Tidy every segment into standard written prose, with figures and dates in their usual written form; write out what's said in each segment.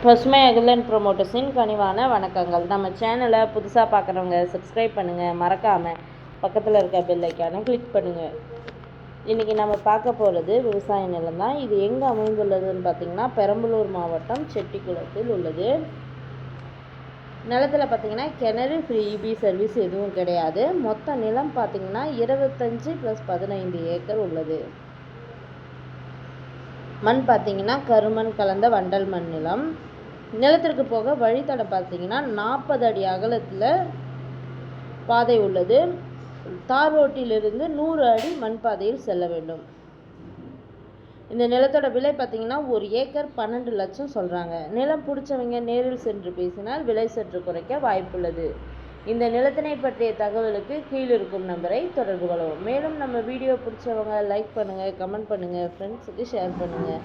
பசுமை அகிலன் ப்ரொமோட்டர்ஸின் கனிவான வணக்கங்கள். நம்ம சேனலை புதுசாக பார்க்குறவங்க சப்ஸ்கிரைப் பண்ணுங்கள், மறக்காமல் பக்கத்தில் இருக்க பெல் ஐக்கானை கிளிக் பண்ணுங்கள். இன்றைக்கி நம்ம பார்க்க போகிறது விவசாய நிலம் தான். இது எங்கே அமைந்துள்ளதுன்னு பார்த்திங்கன்னா பெரம்பலூர் மாவட்டம் செட்டிக்குளத்தில் உள்ளது. நிலத்தில் பார்த்திங்கன்னா கிணறு ஃப்ரீ இபி சர்வீஸ் எதுவும் கிடையாது. மொத்த நிலம் பார்த்திங்கன்னா 25 + 15 ஏக்கர் உள்ளது. மண் பார்த்திங்கன்னா கருமண் கலந்த வண்டல் மண் நிலம். நிலத்திற்கு போக வழித்தடம் பார்த்திங்கன்னா 40 அடி அகலத்தில் பாதை உள்ளது. தார் ரோட்டிலிருந்து 100 அடி மண் பாதையில் செல்ல வேண்டும். இந்த நிலத்தோட விலை பார்த்திங்கன்னா 1 ஏக்கர் 12 லட்சம் சொல்கிறாங்க. நிலம் பிடிச்சவங்க நேரில் சென்று பேசினால் விலை சற்று குறைக்க வாய்ப்புள்ளது. இந்த நிலத்தினை பற்றிய தகவலுக்கு கீழ் இருக்கும் நம்பரை தொடர்பு கொள்ளவும். மேலும் நம்ம வீடியோ பிடிச்சவங்க லைக் பண்ணுங்கள், கமெண்ட் பண்ணுங்கள், ஃப்ரெண்ட்ஸுக்கு ஷேர் பண்ணுங்கள்.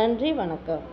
நன்றி, வணக்கம்.